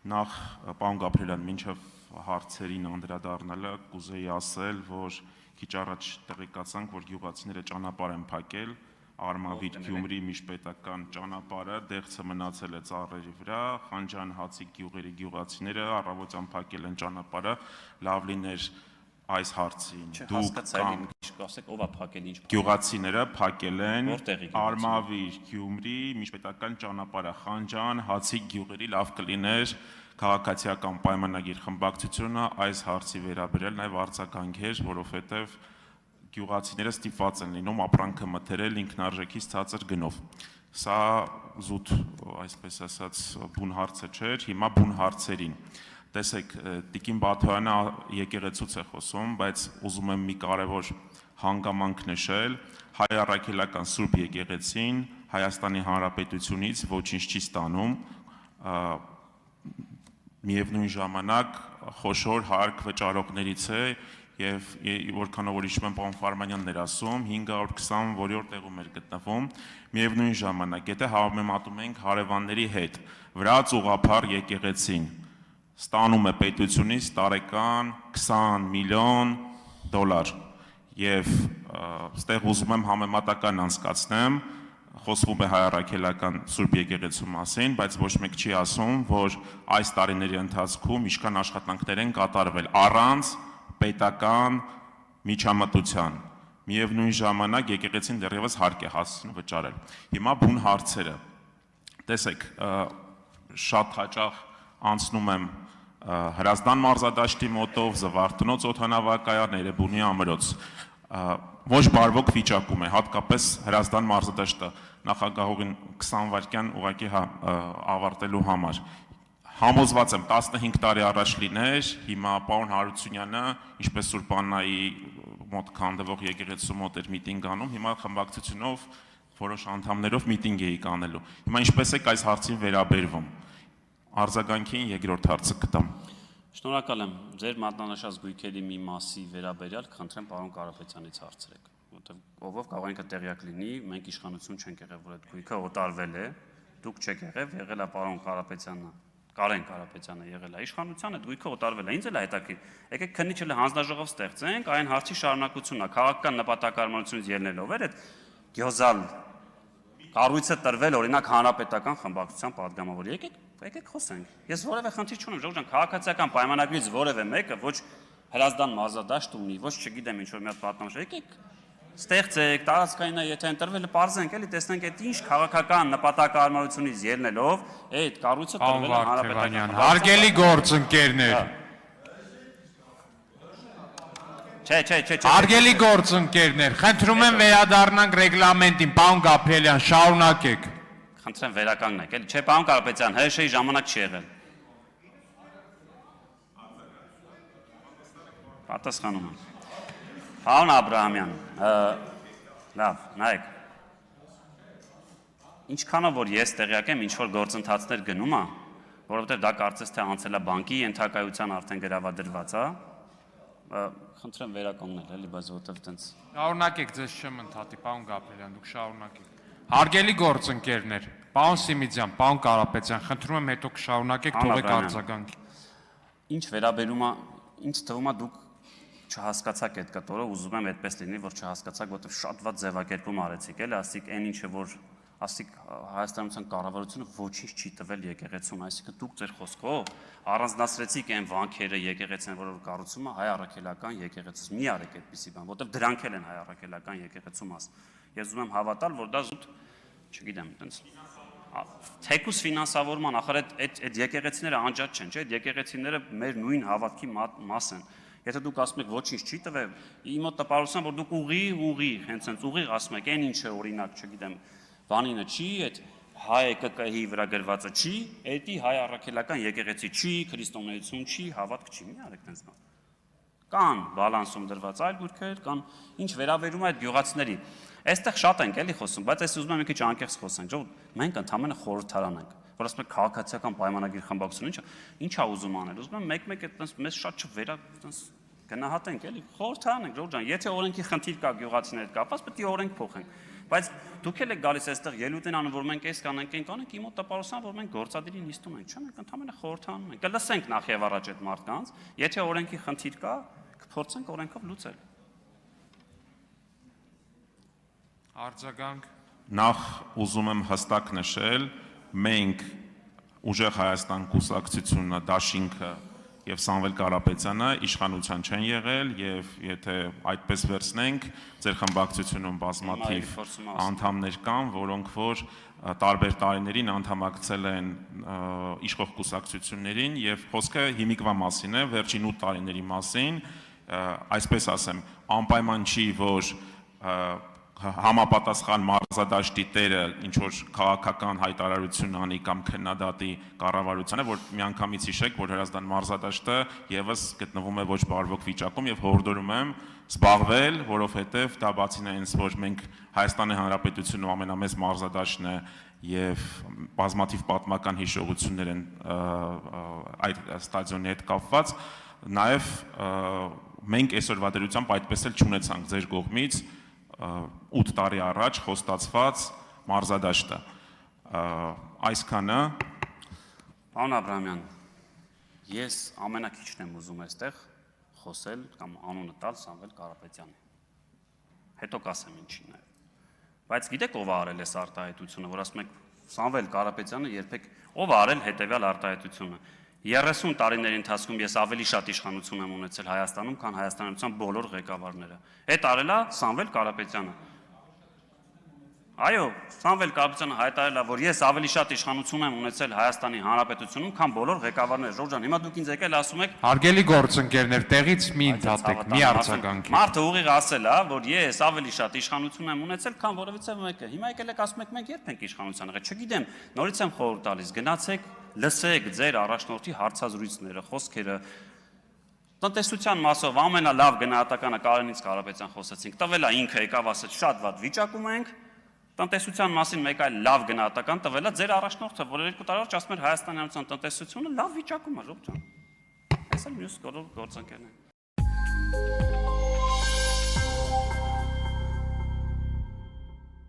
Նախ պարոն Գաբրելյան, մինչև հարցերին անդրադառնալը կուզեի ասել, որ քիչ առաջ տեղեկացանք, որ գյուղացիները ճանապարհ են փակել, Արմավիր Գյումրի միջպետական ճանապարհը դեղցը մնացել է ծառերի վրա, Խանջան Հացիկ գյուղերի գյուղացիները առավոտյան փակել են ճանապարհը, լավ լիներ այս հարցին դուք կամ ով է փակել ինչ գյուղացիները փակել են Արմավիր Գյումրի միջպետական ճանապարհը Խանջան Հացիկ գյուղերի լավ կլիներ քաղաքացիական պայմանագիր խմբակցությունը այս հարցի վերաբերել նաև արձագանքեր, որովհետև գյուղացիները ստիպված են լինում ապրանքը մթերել ինքնարժեքից ցածր գնով։ Սա զուտ, այսպես ասած, բուն հարցը չէր, հիմա բուն հարցերին։ Տեսեք, Տիկին Բաթոյանը եկեղեցուց է խոսում, բայց ուզում եմ մի կարևոր հանգամանք նշել, հայ առաքելական Սուրբ եկեղեցին Հայաստանի Հանրապետությունից ոչինչ չի ստանում, միևնույն ժամանակ խոշոր հարկ վճարողներից է եւ որքանով որ հիշում եմ պարոն Ֆարմանյանն էր ասում 520 որի տեղում էր գտնվում միևնույն ժամանակ եթե համեմատում ենք հարևանների հետ վրաց ուղափառ եկեղեցին ստանում է պետությունից տարեկան 20 միլիոն դոլար եւ այստեղ ուզում եմ համեմատական անցկացնեմ խոսվում է հայ առաքելական Սուրբ եկեղեցու մասին, բայց ոչ մեկ չի ասում, որ այս տարիների ընթացքում ինչքան աշխատանքներ են կատարվել առանց պետական միջամտության։ Միևնույն ժամանակ եկեղեցին դեռևս հարկ է հասցնում վճարել։ Հիմա բուն հարցերը։ Տեսեք, շատ հաճախ անցնում եմ Հրազդան մարզադաշտի մոտով, Զվարթնոց օդանավակայան, Էրեբունի ամրոց։ Ոչ բարվոք վիճակում է, հատկապես Հրազդան մարզադաշտը նախագահողին 20 վայրկյան ուղղակի ավարտելու համար։ Համոզված եմ 15 տարի առաջ լիներ, հիմա պարոն Հարությունյանը, ինչպես Սուրբ Աննայի մոտ քանդվող եկեղեցու մոտ էր միտինգ անում, հիմա խմբակցությունով որոշ անդամներով միտինգ էի կանելու։ Հիմա ինչպես եք այս հարցին վերաբերվում։ Արձագանքին երկրորդ հարցը կտամ։ Շնորհակալ եմ։ Ձեր մատնանշած գույքերի մի մասի վերաբերյալ կխնդրեմ պարոն Կարապետյանից հարցրեք, որովհետև ով կարող ենք տեղյակ լինի, մենք իշխանություն չենք եղել, որ այդ գույքը օտարվել է, դուք չեք եղել է պարոն Կարապետյանը, Կարեն Կարապետյանը եղել է իշխանության, այդ գույքը օտարվել է, ինձ էլ է հետաքրքիր։ Եկեք քննիչը հանձնաժողով ստեղծենք, այն հարցի շարունակությունն է, քաղաքական նպատակարարությունից ելնելով էր այդ գյոզալ կառույցը տրվել օրինակ հանրապետական խմբակցության падգամավոր։ Եկեք խոսենք։ Ես որևէ խնդիր չունեմ, Ժողովուրդ ջան, քաղաքացիական պայմանագրից որևէ մեկը ոչ Հրազդան մարզադաշտ ունի, ոչ չգիտեմ ինչ որ մի հատ պատմաշ։ Եկեք ստեղծեք, տարածքային է, եթե ընտրվել է, parzենք, էլի տեսնենք այդ ինչ քաղաքական նպատակարարությունից ելնելով այդ կառույցը տրվել է հանրապետական։ Հարգելի գործընկերներ։ Չէ։ Հարգելի գործընկերներ, խնդրում եմ վերադառնանք ռեգլամենտին, պարոն Գաբրելյան, շարունակեք։ Խնդրեմ վերականգնեք, էլի, չէ, պարոն Կարապետյան, ՀՇ-ի ժամանակ չի եղել։ Պատասխանում եմ։ Պարոն Աբրահամյան, լավ, նայեք։ Ինչքանով որ ես տեղյակ եմ, ինչ որ գործընթացներ գնում է, որովհետև դա կարծես թե անցել է բանկի ենթակայության արդեն գրավադրված է, խնդրեմ վերականգնել, էլի, բայց որովհետև տենց։ Շարունակեք, ձեզ չեմ ընդհատի, պարոն Գաբրելյան, դուք շարունակեք։ Հարգելի գործընկերներ, պարոն Սիմիձյան, պարոն Կարապետյան, խնդրում եմ հետո կշարունակեք, թողեք արձագանքի։ Ինչ վերաբերում է, ինձ թվում է դուք չհասկացաք այդ կտորը, ուզում եմ այդպես լինի, որ չհասկացաք, որովհետև շատ վատ ձևակերպում արեցիք, էլի, ասիկ այն ինչը որ ասիկ Հայաստանության կառավարությունը ոչինչ չի տվել եկեղեցուն, այսինքն դուք ձեր խոսքով առանձնացրեցիք այն վանքերը եկեղեցին, որ կառուցում է հայ առաքելական եկեղեցուց։ Մի արեք այդպիսի բան, որովհետև դրանք էլ են հայ առաքելական եկեղեցու մաս։ Ես ուզում եմ հավատալ, որ դա զուտ, չգիտեմ, տենց թեկուս ֆինանսավորման, ախր այդ եկեղեցիները անջատ չեն, չէ՞, այդ եկեղեցիները մեր նույն հավատքի մաս են։ Եթե դուք ասում եք ոչինչ չի տվել, իմ մոտ տպարության, որ դուք ուղիղ, հենց ուղիղ ասում եք, այն ինչը օրինակ, չգիտեմ, բանինը չի, այդ հայ ԿԿՀ-ի վրա գրվածը չի, էդի հայ առաքելական եկեղեցի չի, քրիստոնեություն չի, հավատք չի, մի արեք տենց բան։ Կան բալանսում դրված այլ գույքեր, կան ինչ վերաբերում է այդ գյուղացիների։ Այստեղ շատ ենք էլի խոսում, բայց ես ուզում եմ մի քիչ անկեղծ խոսենք, ժողովուրդ, մենք ընդհանրապես խորհրդարան ենք, որ ասում եք քաղաքացիական պայմանագիր խմբակցությունը, ինչ է ուզում անել։ Ուզում եմ մեկ-մեկ այդպես մեզ շատ գնահատենք էլի, խորհրդարան ենք, ժողովուրդ ջան, եթե օրենքի խնդիր կա գյուղացիների հետ կապված, պետք է օրենք փոխենք։ Բայց դուք էլ եք գալիս այստեղ ելույթին անում, որ մենք էս կանենք, իմ մոտ տպարության, որ մենք գործադիրի նիստում ենք, չէ՞, մենք ընդհանրապես խորհրդանում ենք։ Կլսենք նախ եւ առաջ այդ մարդկանց, եթե օրենքի խնդիր կա, կփորձենք օրենքով լուծել։ Արձագանք։ Նախ ուզում եմ հստակ նշել, մենք Ուժեղ Հայաստան կուսակցությունը, Դաշինքը եւ Սամվել Կարապետյանը իշխանության չեն եղել եւ եթե այդպես վերցնենք, ձեր խմբակցությունում բազմաթիվ անդամներ կան, որոնք որ տարբեր տարիներին անդամակցել են իշխող կուսակցություններին եւ խոսքը հիմիկվա մասին է, վերջին 8 տարիների մասին, այսպես ասեմ, անպայման չի, որ համապատասխան մարզադաշտի տերը ինչ որ քաղաքական հայտարարություն անի կամ քննադատի կառավարությանը, որ միանգամից հիշեք, որ Հրազդան մարզադաշտը եւս գտնվում է ոչ բարվոք վիճակում եւ հորդորում եմ զբաղվել, որովհետեւ դա բացին այնց, որ մենք Հայաստանի Հանրապետությունում ամենամեծ մարզադաշտն է եւ բազմաթիվ պատմական հիշողություններ են այդ ստադիոնի հետ կապված, նաեւ մենք այսօրվա դրությամբ այդպես էլ չունեցանք ձեր կողմից 8 տարի առաջ խոստացված մարզադաշտը այսքանը Պարոն Աբրահամյան, ես ամենակիչն եմ ուզում այստեղ խոսել կամ անունը տալ Սամվել Կարապետյանի։ Հետո կասեմ ինչին է։ Բայց գիտեք ով է արել այս արտահայտությունը, որ ասում եք Սամվել Կարապետյանը երբեք ով է արել հետևյալ արտահայտությունը։ 30 տարիների ընթացքում ես ավելի շատ իշխանություն եմ ունեցել Հայաստանում, քան Հայաստանության բոլոր ղեկավարները։ Այդ արել է Սամվել Կարապետյանը։ Այո, Սամվել Կարապետյանը հայտարարել է, որ ես ավելի շատ իշխանություն եմ ունեցել Հայաստանի Հանրապետությունում, քան բոլոր ղեկավարները։ Ժորժ ջան, հիմա դուք ինձ եկել ասում եք, Հարգելի գործընկերներ, տեղից մի ընդհատեք, մի արձագանքի։ Մարդը ուղիղ ասել է, որ ես ավելի շատ իշխանություն եմ ունեցել, քան որևիցե մեկը։ Հիմա եկել եք ասում եք մենք երբ ենք իշխանության եղել։ Չգիտեմ, նորից եմ խորհուրդ տալիս, գնացեք, լսեք ձեր առաջնորդի հարցազրույցները, խոսքերը։ Տնտեսության մասով ամենալավ գնահատականը Կարենից Կարապետյան խոսեցինք։ Տվել է ինքը եկավ ասեց շատ վատ վիճակում ենք։ Տնտեսության մասին մեկ այլ լավ գնահատական տվել է ձեր առաջնորդը, որ 2 տարի առաջ ասում էր Հայաստանի Հանրապետության տնտեսությունը լավ վիճակում է, ժողովուրդ ջան։ Այս էլ մյուս գործընկերն է։